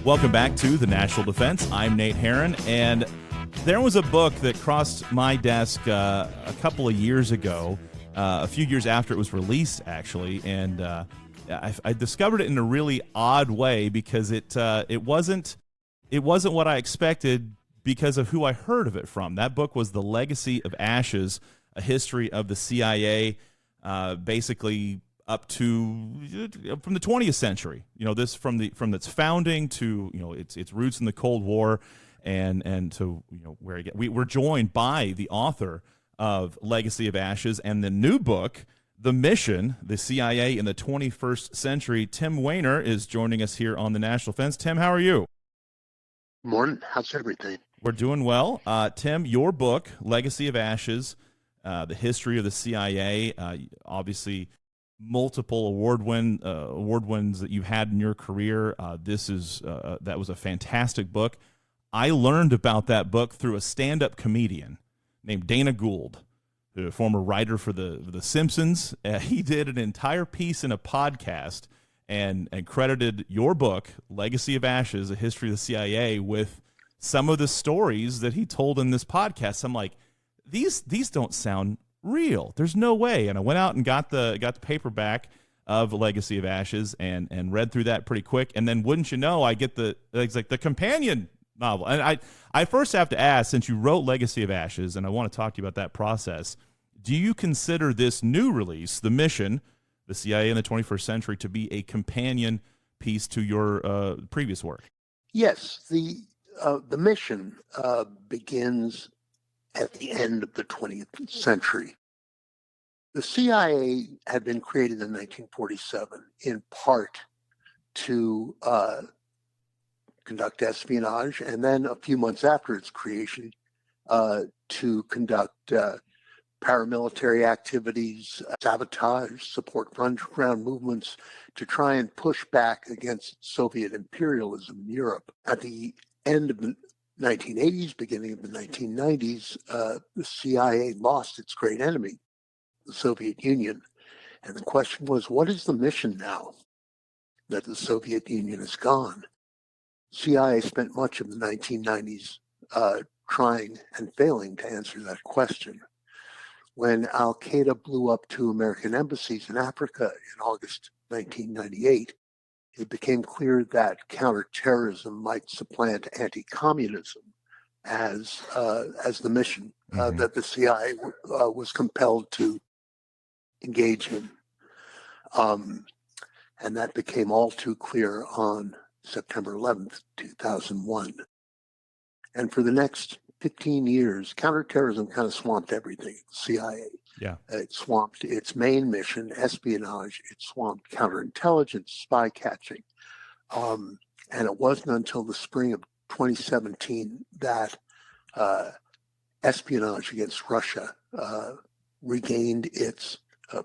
Welcome back to The National Defense. I'm Nate Herron, and there was a book that crossed my desk a couple of years ago, a few years after it was released, actually, and I discovered it in a really odd way because it wasn't what I expected because of who I heard of it from. That book was The Legacy of Ashes, a history of the CIA, basically up to from the 20th century. You know, this from its founding to its roots in the Cold War, and to where we're joined by the author of Legacy of Ashes and the new book, The Mission: The CIA in the 21st Century. Tim Weiner is joining us here on the National Defense. Tim, how are you? Morning. How's everything? We're doing well. Tim, your book, Legacy of Ashes, the history of the CIA, obviously multiple award wins that you've had in your career. That was a fantastic book. I learned about that book through a stand-up comedian named Dana Gould, a former writer for the Simpsons. He did an entire piece in a podcast and credited your book, Legacy of Ashes, A History of the CIA, with some of the stories that he told in this podcast. I'm like, these don't sound real. There's no way. And I went out and got the paperback of Legacy of Ashes and read through that pretty quick. And then wouldn't you know, I get the companion novel. And I first have to ask, since you wrote Legacy of Ashes, and I want to talk to you about that process, do you consider this new release, The Mission: The CIA in the 21st Century, to be a companion piece to your previous work? Yes, the mission begins at the end of the 20th century. The CIA had been created in 1947 in part to conduct espionage, and then a few months after its creation, to conduct paramilitary activities, sabotage, support underground movements, to try and push back against Soviet imperialism in Europe. At the end of the 1980s, beginning of the 1990s, the CIA lost its great enemy, the Soviet Union. And the question was, what is the mission now that the Soviet Union is gone? CIA spent much of the 1990s trying and failing to answer that question. When Al-Qaeda blew up 2 American embassies in Africa in August 1998, it became clear that counterterrorism might supplant anti-communism as the mission that the CIA was compelled to engage in. And that became all too clear on September 11th, 2001. And for the next 15 years, counterterrorism kind of swamped everything at the CIA. Yeah. It swamped its main mission, espionage. It swamped counterintelligence, spy catching. And it wasn't until the spring of 2017 that espionage against Russia regained its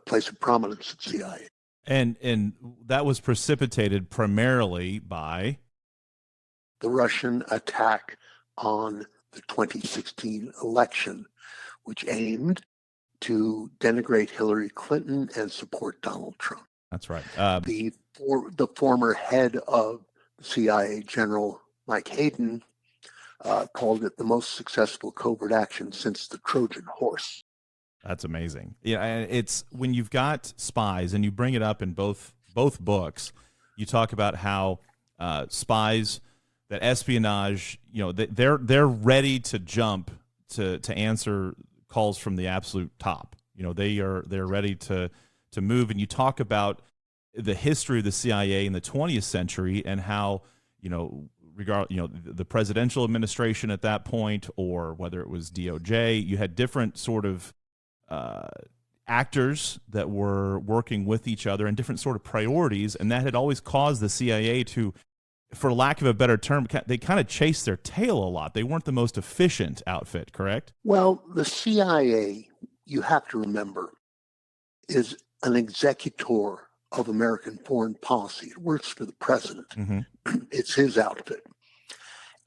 place of prominence at CIA. And that was precipitated primarily by the Russian attack on the 2016 election, which aimed to denigrate Hillary Clinton and support Donald Trump. That's right. The former head of the CIA, General Mike Hayden, called it the most successful covert action since the Trojan horse. That's amazing. Yeah, and it's when you've got spies, and you bring it up in both books. You talk about how spies, that espionage, they're ready to jump to answer calls from the absolute top. They're ready to move. And you talk about the history of the CIA in the 20th century and how the presidential administration at that point, or whether it was DOJ, you had different sort of actors that were working with each other and different sort of priorities, and that had always caused the CIA to, for lack of a better term, they kind of chased their tail a lot. They weren't the most efficient outfit, correct? Well, the CIA, you have to remember, is an executor of American foreign policy. It works for the president. Mm-hmm. It's his outfit.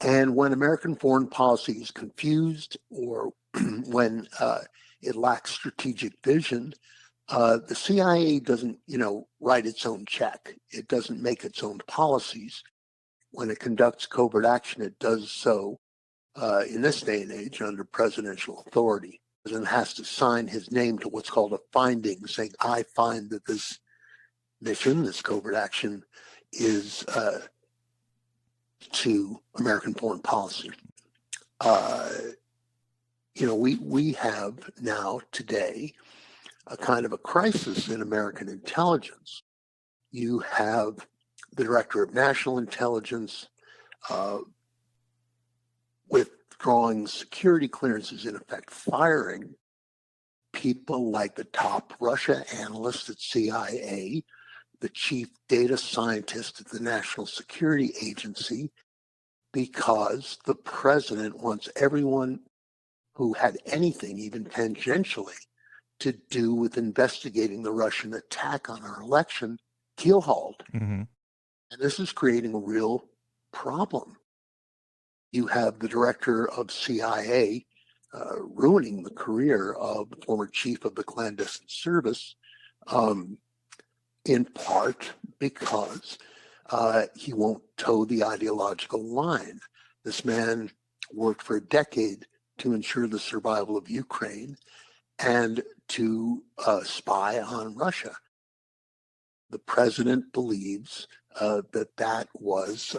And when American foreign policy is confused, or when it lacks strategic vision, the CIA doesn't, write its own check. It doesn't make its own policies. when it conducts covert action, it does so in this day and age under presidential authority. The president has to sign his name to what's called a finding, saying, I find that this mission, this covert action, is to American foreign policy. We have now today a kind of a crisis in American intelligence. You have the Director of National Intelligence withdrawing security clearances, in effect firing people like the top Russia analyst at CIA, the chief data scientist at the National Security Agency, because the president wants everyone who had anything, even tangentially, to do with investigating the Russian attack on our election, keelhauled. Mm-hmm. And this is creating a real problem. You have the director of CIA ruining the career of the former chief of the clandestine service, in part because he won't toe the ideological line. This man worked for a decade to ensure the survival of Ukraine and to spy on Russia. The president believes that was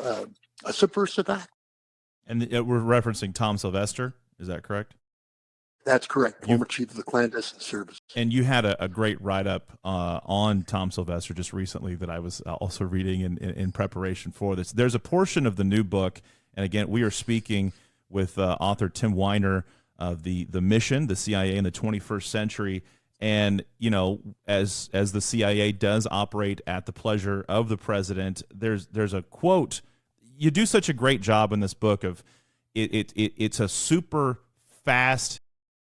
a subversive act. And we're referencing Tom Sylvester. Is that correct? That's correct. Former chief of the clandestine service. And you had a great write-up on Tom Sylvester just recently that I was also reading in preparation for this. There's a portion of the new book, and again, we are speaking with author Tim Weiner of the Mission, the CIA in the 21st Century. And, as the CIA does operate at the pleasure of the president, there's a quote. You do such a great job in this book of it's a super fast.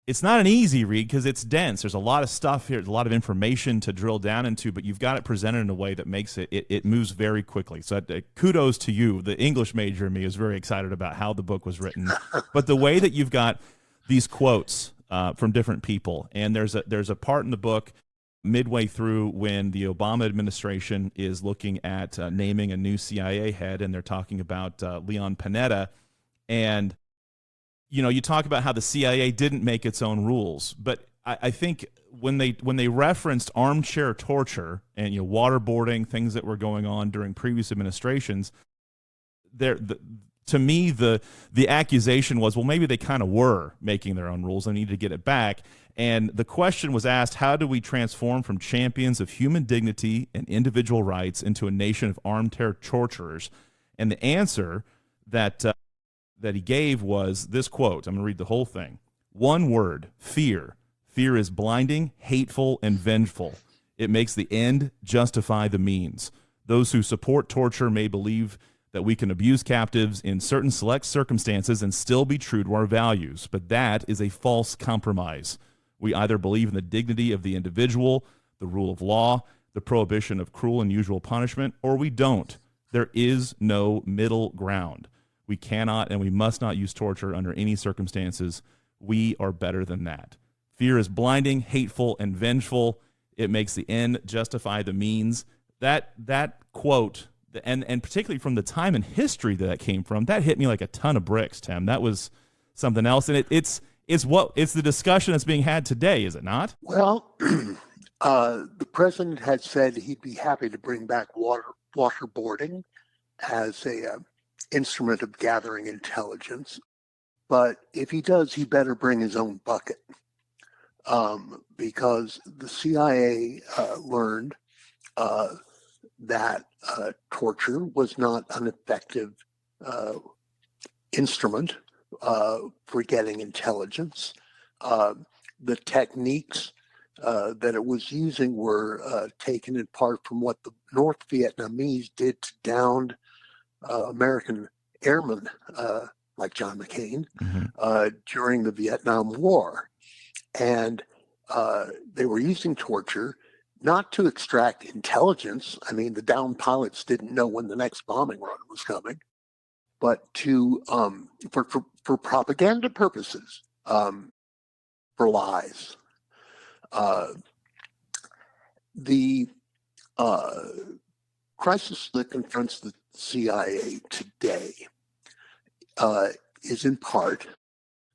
It's not an easy read because it's dense. There's a lot of stuff here, a lot of information to drill down into, but you've got it presented in a way that makes it moves very quickly. So kudos to you. The English major in me is very excited about how the book was written, but the way that you've got these quotes from different people, and there's a part in the book midway through when the Obama administration is looking at naming a new CIA head, and they're talking about Leon Panetta, and you talk about how the CIA didn't make its own rules, but I think when they referenced armchair torture and waterboarding, things that were going on during previous administrations, to me the accusation was, well, maybe they kind of were making their own rules. They need to get it back. And the question was asked, how do we transform from champions of human dignity and individual rights into a nation of armchair torturers? And the answer that he gave was this quote. I'm going to read the whole thing. One word: fear. Fear is blinding, hateful, and vengeful. It makes the end justify the means. Those who support torture may believe that we can abuse captives in certain select circumstances and still be true to our values, but that is a false compromise. We either believe in the dignity of the individual, the rule of law, the prohibition of cruel and unusual punishment, or we don't. There is no middle ground. We cannot and we must not use torture under any circumstances. We are better than that. Fear is blinding, hateful, and vengeful. It makes the end justify the means. That quote, and particularly from the time in history that came from, that hit me like a ton of bricks, Tim. That was something else, and it's the discussion that's being had today, is it not? Well, the president had said he'd be happy to bring back waterboarding as a instrument of gathering intelligence, but if he does, he better bring his own bucket, because the CIA learned that torture was not an effective instrument for getting intelligence. The techniques that it was using were taken in part from what the North Vietnamese did to downed American airmen like John McCain during the Vietnam War. And they were using torture not to extract intelligence. I mean, the downed pilots didn't know when the next bombing run was coming, but to for propaganda purposes, for lies. The crisis that confronts the CIA today is in part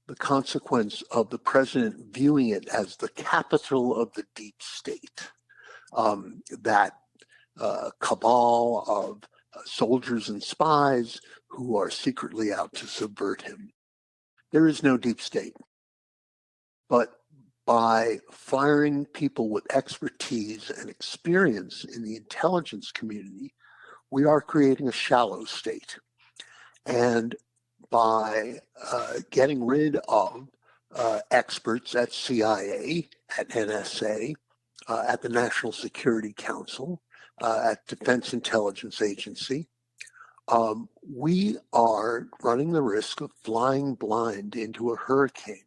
the consequence of the president viewing it as the capital of the deep state, that cabal of soldiers and spies who are secretly out to subvert him. There is no deep state. But by firing people with expertise and experience in the intelligence community, we are creating a shallow state. And by getting rid of experts at CIA, at NSA, at the National Security Council, at Defense Intelligence Agency, we are running the risk of flying blind into a hurricane.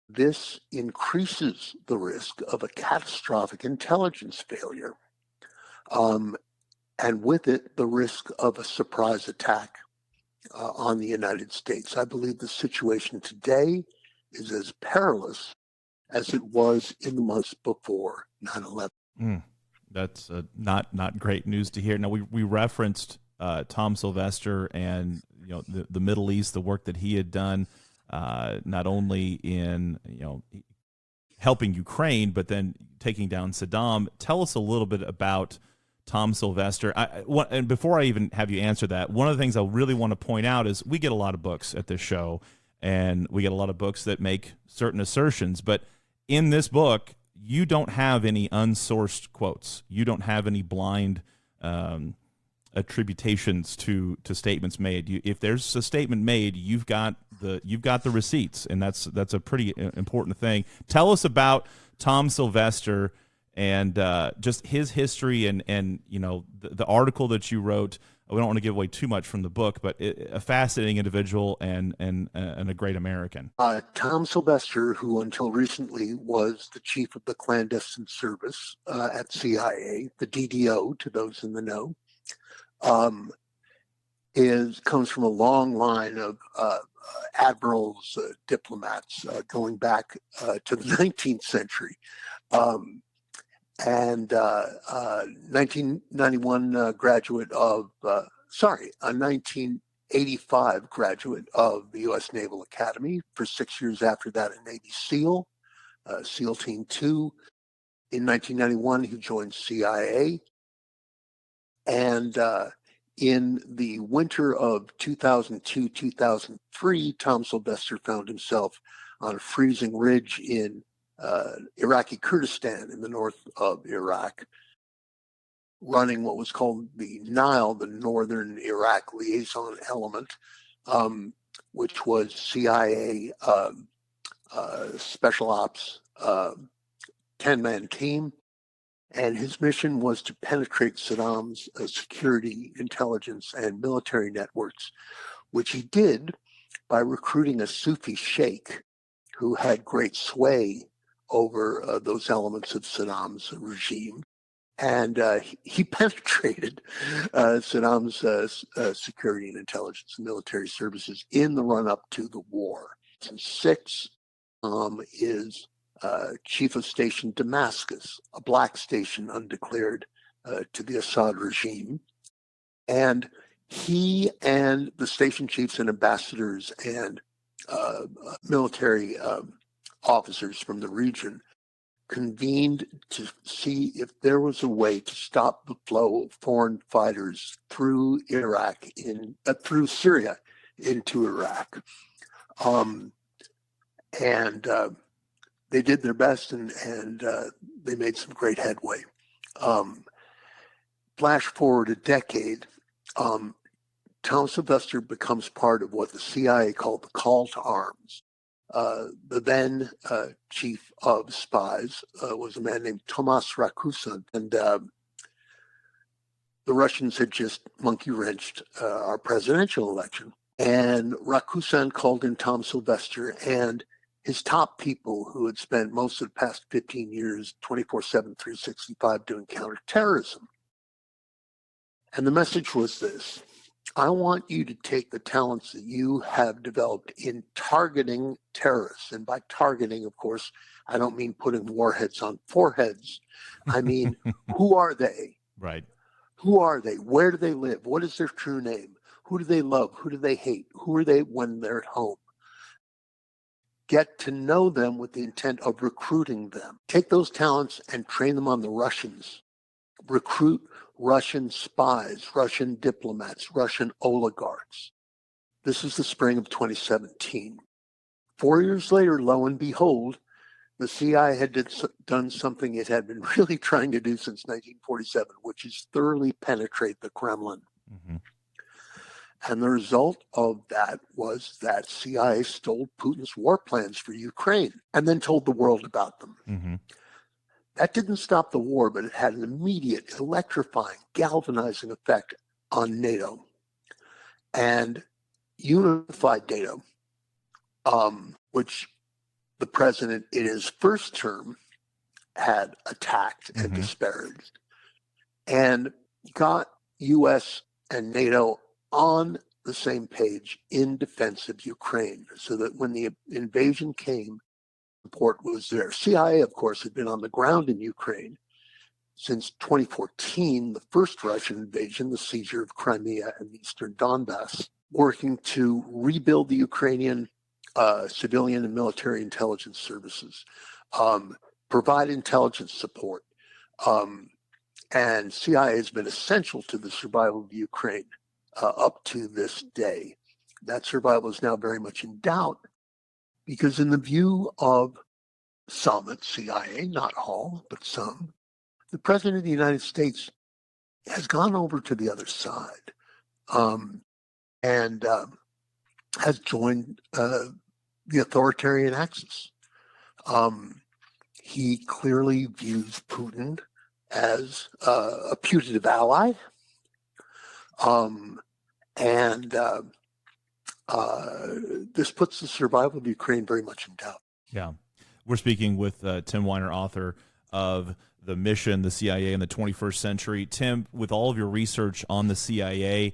This increases the risk of a catastrophic intelligence failure, and with it, the risk of a surprise attack on the United States. I believe the situation today is as perilous as it was in the months before 9/11. That's not great news to hear. Now, we referenced Tom Sylvester and the Middle East, the work that he had done, not only in helping Ukraine, but then taking down Saddam. Tell us a little bit about Tom Sylvester. And before I even have you answer that, one of the things I really want to point out is we get a lot of books at this show, and we get a lot of books that make certain assertions. But in this book, you don't have any unsourced quotes. You don't have any blind attributations to statements made. If there's a statement made, you've got the receipts, and that's a pretty important thing. Tell us about Tom Sylvester and just his history and the article that you wrote. We don't want to give away too much from the book, but a fascinating individual and a great American. Tom Sylvester, who until recently was the chief of the clandestine service at CIA, the DDO to those in the know, comes from a long line of admirals, diplomats going back to the 19th century. And 1991 graduate of, a 1985 graduate of the U.S. Naval Academy. For 6 years after that, a Navy SEAL, SEAL Team 2. In 1991, he joined CIA. And in the winter of 2002-2003, Tom Sylvester found himself on a freezing ridge in Iraqi Kurdistan in the north of Iraq, running what was called the Nile, the Northern Iraq Liaison Element, which was CIA special ops 10-man team. And his mission was to penetrate Saddam's security, intelligence, and military networks, which he did by recruiting a Sufi sheikh who had great sway over those elements of Saddam's regime. And he penetrated Saddam's security and intelligence and military services in the run-up to the war. And 6 is Chief of Station Damascus, a black station undeclared to the Assad regime. And he and the station chiefs and ambassadors and military officers from the region convened to see if there was a way to stop the flow of foreign fighters through through Syria into Iraq. They did their best, and they made some great headway. Flash forward a decade, Tom Sylvester becomes part of what the CIA called the Call to Arms. The then chief of spies was a man named Tomas Rakusan, and the Russians had just monkey-wrenched our presidential election. And Rakusan called in Tom Sylvester and his top people who had spent most of the past 15 years, 24/7, 365, doing counterterrorism. And the message was this: I want you to take the talents that you have developed in targeting terrorists. And by targeting, of course, I don't mean putting warheads on foreheads. I mean, who are they? Right. Who are they? Where do they live? What is their true name? Who do they love? Who do they hate? Who are they when they're at home? Get to know them with the intent of recruiting them. Take those talents and train them on the Russians. Recruit Russian spies, Russian diplomats, Russian oligarchs. This is the spring of 2017. 4 years later, lo and behold, the CIA had done something it had been really trying to do since 1947, which is thoroughly penetrate the Kremlin. Mm-hmm. And the result of that was that CIA stole Putin's war plans for Ukraine and then told the world about them. Mm-hmm. That didn't stop the war, but it had an immediate, electrifying, galvanizing effect on NATO and unified NATO, which the president in his first term had attacked and disparaged, and got U.S. and NATO on the same page in defense of Ukraine, so that when the invasion came, support was there. CIA, of course, had been on the ground in Ukraine since 2014, the first Russian invasion, the seizure of Crimea and eastern Donbass, working to rebuild the Ukrainian civilian and military intelligence services, provide intelligence support. And CIA has been essential to the survival of Ukraine up to this day. That survival is now very much in doubt because in the view of some at CIA, not all, but some, the President of the United States has gone over to the other side and has joined the authoritarian axis. He clearly views Putin as a putative ally, and this puts the survival of Ukraine very much in doubt. Yeah. We're speaking with Tim Weiner, author of The Mission, the CIA in the 21st Century. Tim, with all of your research on the CIA,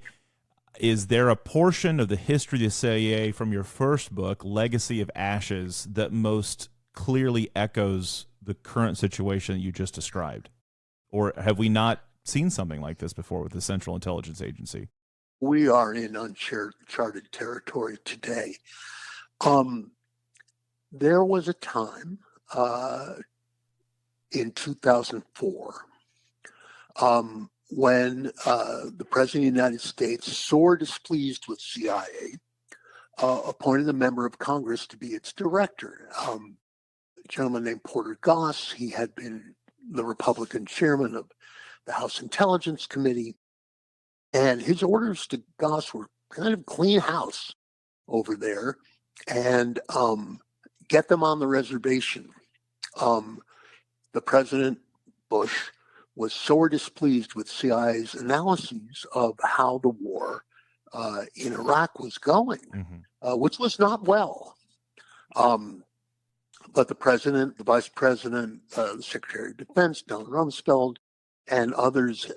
is there a portion of the history of the CIA from your first book, Legacy of Ashes, that most clearly echoes the current situation that you just described? Or have we not seen something like this before with the Central Intelligence Agency? We are in uncharted territory today. There was a time in 2004 when the President of the United States, sore displeased with CIA, appointed a member of Congress to be its director. A gentleman named Porter Goss. He had been the Republican chairman of the House Intelligence Committee. And his orders to Goss were kind of clean house over there and get them on the reservation. The President Bush was sore displeased with CIA's analyses of how the war in Iraq was going, which was not well. But the President, the Vice President, the Secretary of Defense, Donald Rumsfeld, and others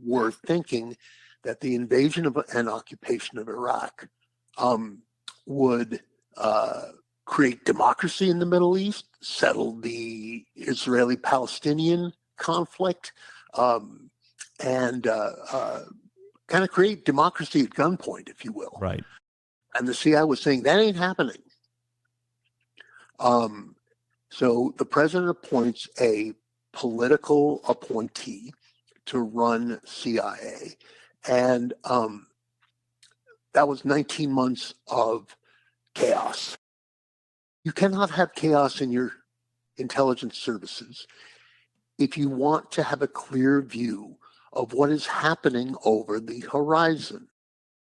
were thinking that the invasion of and occupation of Iraq would create democracy in the Middle East, settle the Israeli-Palestinian conflict, and kind of create democracy at gunpoint, if you will. Right. And the CIA was saying that ain't happening. So the president appoints a political appointee to run CIA, and that was 19 months of chaos. You cannot have chaos in your intelligence services if you want to have a clear view of what is happening over the horizon.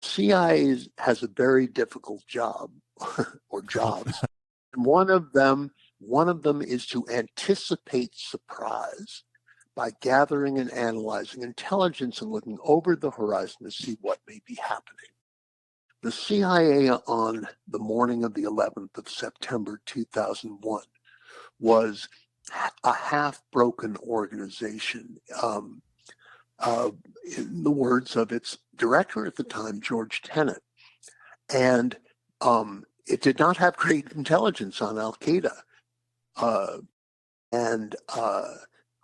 CIA has a very difficult job, or jobs. And one of them is to anticipate surprise by gathering and analyzing intelligence and looking over the horizon to see what may be happening. The CIA on the morning of the 11th of September 2001 was a half-broken organization. In the words of its director at the time, George Tenet. And it did not have great intelligence on Al-Qaeda. And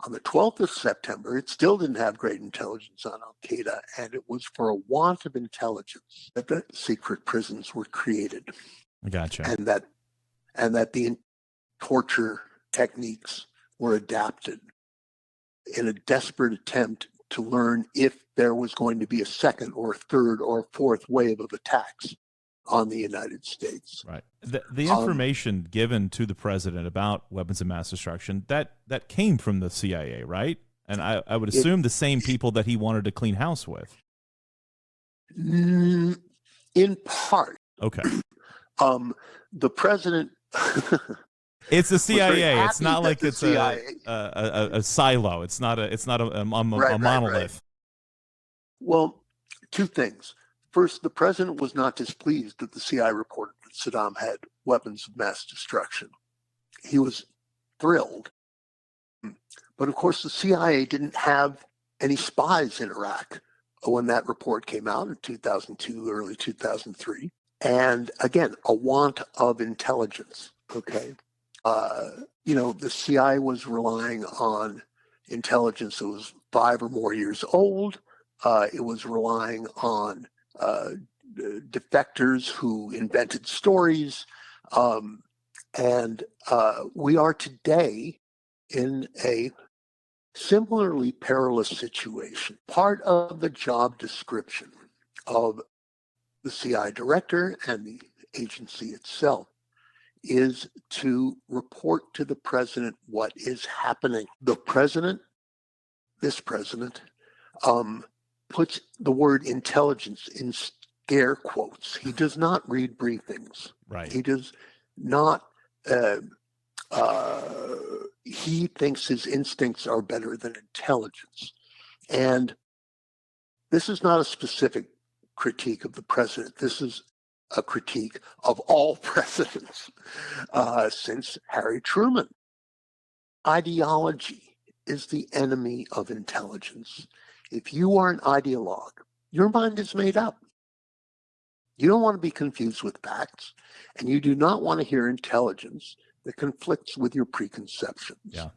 On the 12th of September, it still didn't have great intelligence on al-Qaeda, and it was for a want of intelligence that the secret prisons were created. Gotcha. And that the torture techniques were adapted in a desperate attempt to learn if there was going to be a second or third or fourth wave of attacks on the United States. Right. The information given to the president about weapons of mass destruction, that came from the CIA, right? And I would assume the same people that he wanted to clean house with. In part. Okay. The president... It's the CIA. It's not like it's a silo. It's not a monolith. Right. Well, two things. First, the president was not displeased that the CIA reported that Saddam had weapons of mass destruction. He was thrilled. But of course, the CIA didn't have any spies in Iraq when that report came out in 2002, early 2003. And again, a want of intelligence. Okay. The CIA was relying on intelligence that was 5 or more years old. It was relying on defectors who invented stories. And we are today in a similarly perilous situation. Part of the job description of the CIA director and the agency itself is to report to the president what is happening. The president, this president, puts the word intelligence in scare quotes. He does not read briefings. Right. He does not, he thinks his instincts are better than intelligence. And this is not a specific critique of the president. This is a critique of all presidents since Harry Truman. Ideology is the enemy of intelligence. If you are an ideologue, your mind is made up. You don't want to be confused with facts, and you do not want to hear intelligence that conflicts with your preconceptions. Yeah.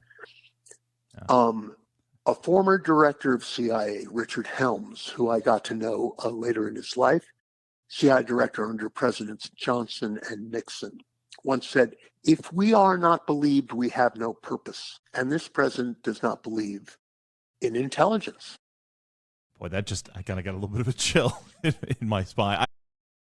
A former director of CIA, Richard Helms, who I got to know later in his life, CIA director under Presidents Johnson and Nixon, once said, "If we are not believed, we have no purpose." And this president does not believe in intelligence. Boy, that just, I kind of got a little bit of a chill in my spine.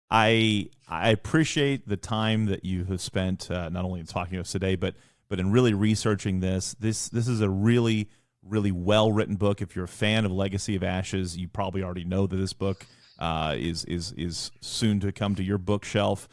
I appreciate the time that you have spent not only in talking to us today, but in really researching this. This is a really, really well-written book. If you're a fan of Legacy of Ashes, you probably already know that this book is soon to come to your bookshelf.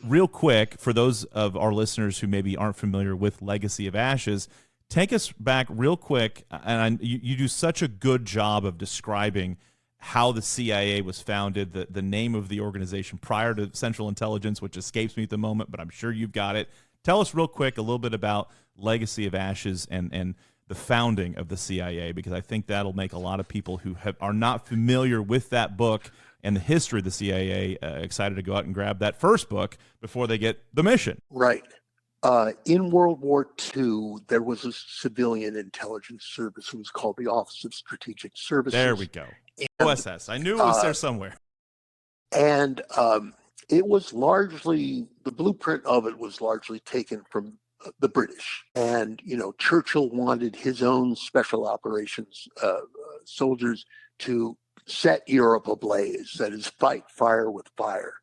Real quick, for those of our listeners who maybe aren't familiar with Legacy of Ashes, take us back real quick. And you do such a good job of describing how the CIA was founded, the name of the organization prior to Central Intelligence, which escapes me at the moment, but I'm sure you've got it. Tell us real quick a little bit about Legacy of Ashes and the founding of the CIA, because I think that'll make a lot of people who are not familiar with that book and the history of the CIA excited to go out and grab that first book before they get the mission. Right. In World War II, there was a civilian intelligence service. It was called the Office of Strategic Services. There we go. And, OSS. I knew it was there somewhere. And it was largely, the blueprint of it was largely taken from the British. And, Churchill wanted his own special operations soldiers to set Europe ablaze, that is, fight fire with fire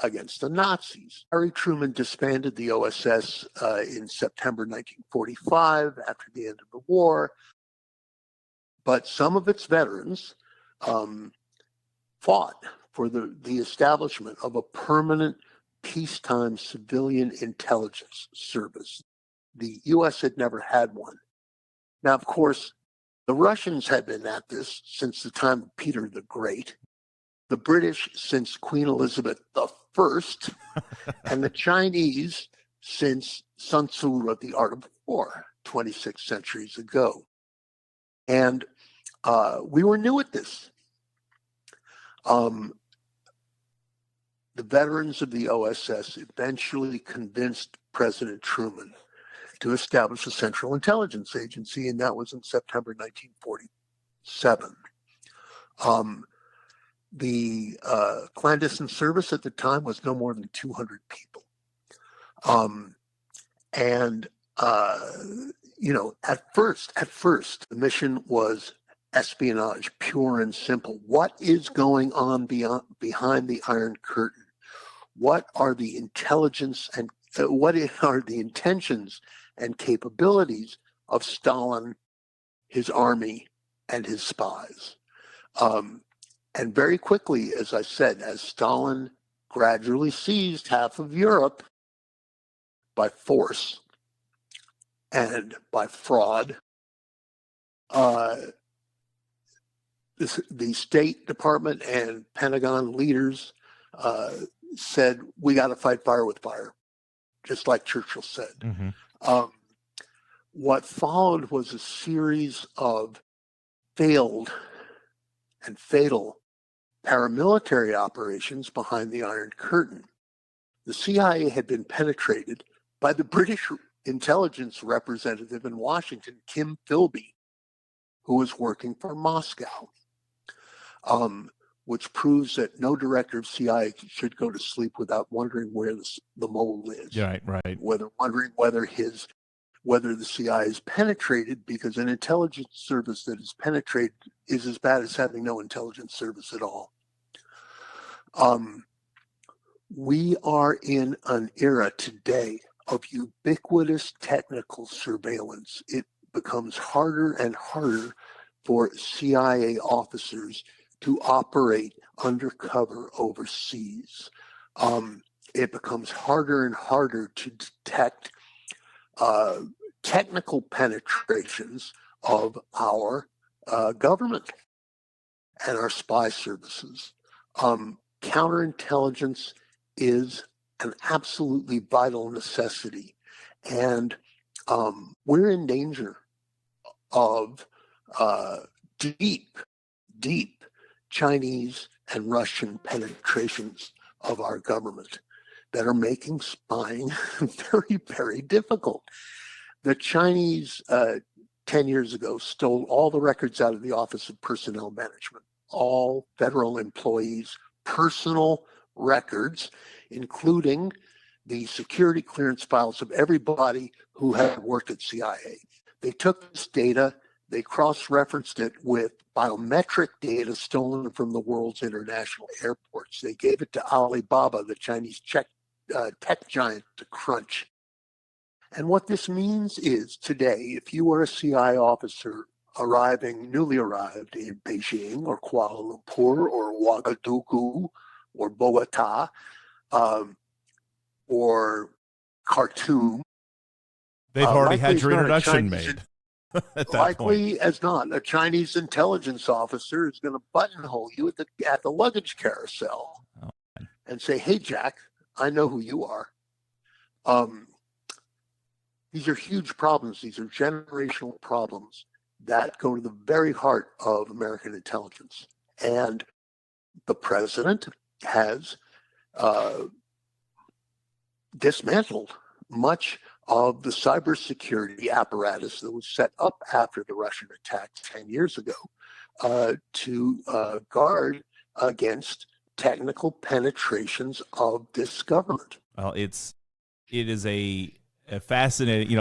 against the Nazis. Harry Truman disbanded the OSS in September 1945 after the end of the war. But some of its veterans fought for the establishment of a permanent peacetime civilian intelligence service. The U.S. had never had one. Now, of course, the Russians had been at this since the time of Peter the Great, the British since Queen Elizabeth I, and the Chinese since Sun Tzu wrote The Art of War 26 centuries ago. And we were new at this. The veterans of the OSS eventually convinced President Truman to establish a Central Intelligence Agency, and that was in September 1947. The clandestine service at the time was no more than 200 people. At first, the mission was espionage, pure and simple. What is going on behind the Iron Curtain? What are the intelligence and what are the intentions and capabilities of Stalin, his army, and his spies? And very quickly, as I said, as Stalin gradually seized half of Europe by force and by fraud, the State Department and Pentagon leaders said, we got to fight fire with fire, just like Churchill said. Mm-hmm. What followed was a series of failed and fatal paramilitary operations behind the Iron Curtain. The CIA had been penetrated by the British intelligence representative in Washington, Kim Philby, who was working for Moscow, which proves that no director of CIA should go to sleep without wondering where the mole is. Right. Wondering whether the CIA is penetrated, because an intelligence service that is penetrated is as bad as having no intelligence service at all. We are in an era today of ubiquitous technical surveillance. It becomes harder and harder for CIA officers to operate undercover overseas. It becomes harder and harder to detect technical penetrations of our government and our spy services. Counterintelligence is an absolutely vital necessity, and we're in danger of deep Chinese and Russian penetrations of our government that are making spying very, very difficult. The Chinese 10 years ago stole all the records out of the Office of Personnel Management, all federal employees' personal records, including the security clearance files of everybody who had worked at CIA. They took this data, they cross-referenced it with biometric data stolen from the world's international airports. They gave it to Alibaba, the Chinese tech giant, to crunch. And what this means is today, if you are a CIA officer newly arrived in Beijing or Kuala Lumpur or Ouagadougou or Bogota or Khartoum, they've already had your introduction made. At that likely point. as not, a Chinese intelligence officer is going to buttonhole you at the luggage carousel and say, "Hey, Jack, I know who you are." These are huge problems. These are generational problems that go to the very heart of American intelligence. And the president has dismantled much of the cybersecurity apparatus that was set up after the Russian attacks 10 years ago to guard against technical penetrations of this government. Well, it is a fascinating,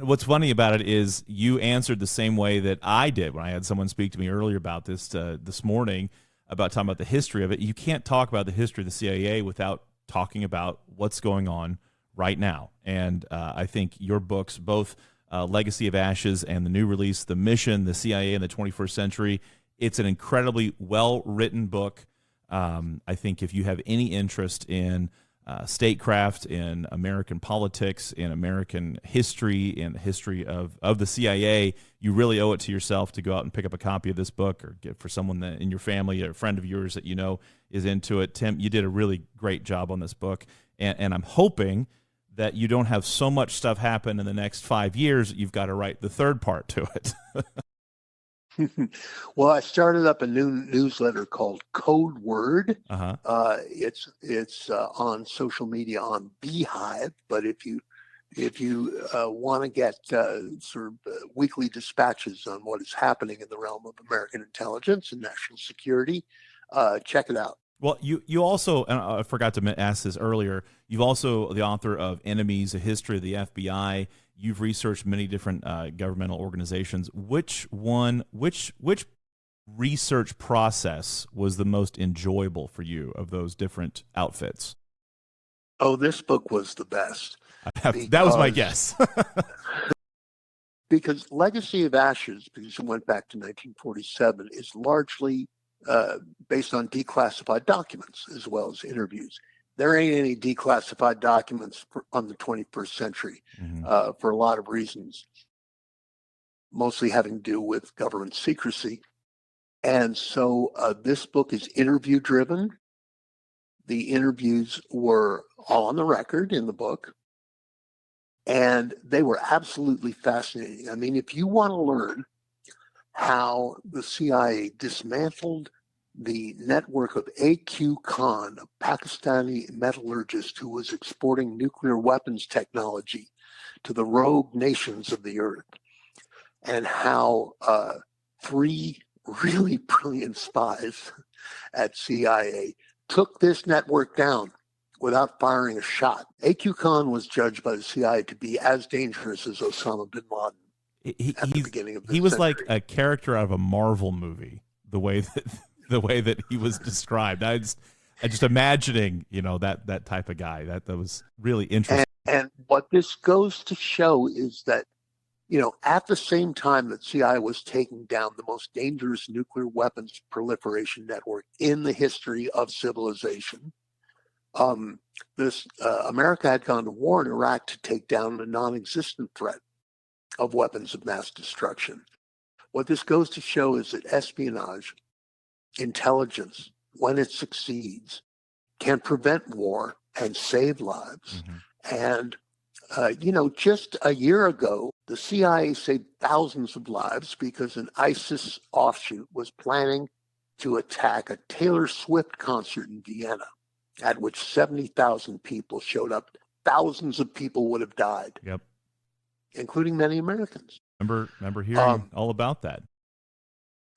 what's funny about it is you answered the same way that I did when I had someone speak to me earlier about this morning, about talking about the history of it. You can't talk about the history of the CIA without talking about what's going on right now. And I think your books, both Legacy of Ashes and the new release, The Mission, the CIA in the 21st Century, it's an incredibly well-written book. I think if you have any interest in statecraft, in American politics, in American history, in the history of the CIA, you really owe it to yourself to go out and pick up a copy of this book, or get for someone that in your family, or a friend of yours that you know is into it. Tim, you did a really great job on this book, and I'm hoping that you don't have so much stuff happen in the next 5 years that you've got to write the third part to it. Well, I started up a new newsletter called Code Word. Uh-huh. It's on social media on Beehive, but if you If you want to get weekly dispatches on what is happening in the realm of American intelligence and national security, check it out. Well, you also, and I forgot to ask this earlier, you've also the author of Enemies, A History of the FBI. You've researched many different governmental organizations. Which research process was the most enjoyable for you of those different outfits? Oh, this book was the best. That was my guess. Because Legacy of Ashes, because it went back to 1947, is largely based on declassified documents as well as interviews. There ain't any declassified documents on the 21st century for a lot of reasons, mostly having to do with government secrecy. And so this book is interview driven. The interviews were all on the record in the book, and they were absolutely fascinating. I mean, if you want to learn how the CIA dismantled the network of A.Q. Khan, a Pakistani metallurgist who was exporting nuclear weapons technology to the rogue nations of the earth, and how three really brilliant spies at CIA took this network down without firing a shot. A.Q. Khan was judged by the CIA to be as dangerous as Osama bin Laden at the beginning of the He was century. like a character out of a Marvel movie, the way that he was described. I just imagining, that type of guy. That was really interesting. And what this goes to show is that, at the same time that CIA was taking down the most dangerous nuclear weapons proliferation network in the history of civilization, America had gone to war in Iraq to take down a non-existent threat of weapons of mass destruction. What this goes to show is that espionage, intelligence, when it succeeds, can prevent war and save lives. And just a year ago, the CIA saved thousands of lives because an ISIS offshoot was planning to attack a Taylor Swift concert in Vienna, at which 70,000 people showed up. Thousands of people would have died, including many Americans. Remember hearing all about that.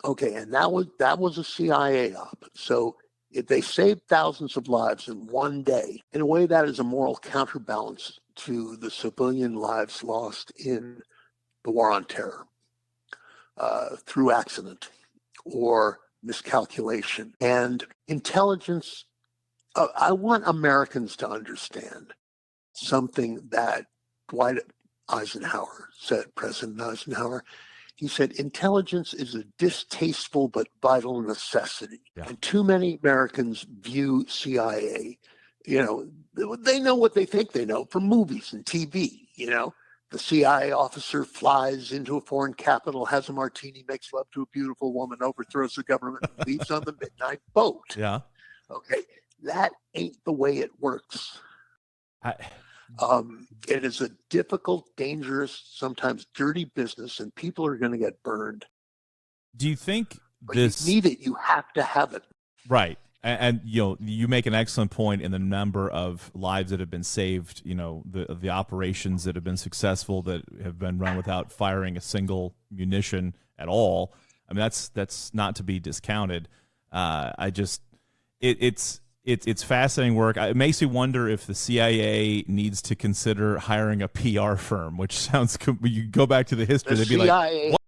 Okay, and that was a CIA op. So if they saved thousands of lives in one day, in a way that is a moral counterbalance to the civilian lives lost in the war on terror through accident or miscalculation. And intelligence, I want Americans to understand something that Dwight Eisenhower said, President Eisenhower. He said, intelligence is a distasteful but vital necessity. And too many Americans view CIA, they know what they think they know from movies and TV. The CIA officer flies into a foreign capital, has a martini, makes love to a beautiful woman, overthrows the government, and leaves on the midnight boat. Yeah. Okay. That ain't the way it works. It is a difficult, dangerous, sometimes dirty business, and people are going to get burned. Do you think but you need it? You have to have it. Right. And you make an excellent point in the number of lives that have been saved, the operations that have been successful that have been run without firing a single munition at all. I mean, that's not to be discounted. It's fascinating work. It makes you wonder if the CIA needs to consider hiring a PR firm, which sounds, you go back to the history, they'd be like, what?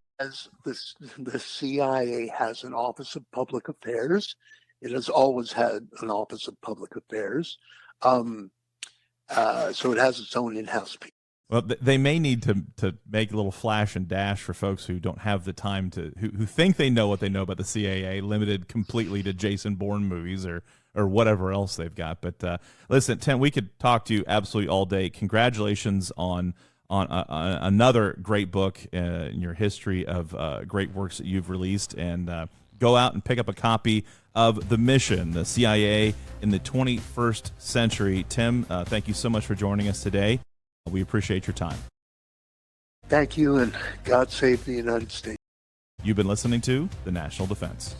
The CIA has an Office of Public Affairs. It has always had an Office of Public Affairs. So it has its own in-house people. Well, they may need to make a little flash and dash for folks who don't have the time who think they know what they know about the CIA, limited completely to Jason Bourne movies or whatever else they've got. But listen, Tim, we could talk to you absolutely all day. Congratulations on another great book in your history of great works that you've released. And go out and pick up a copy of The Mission, the CIA in the 21st Century. Tim, thank you so much for joining us today. We appreciate your time. Thank you, and God save the United States. You've been listening to The National Defense.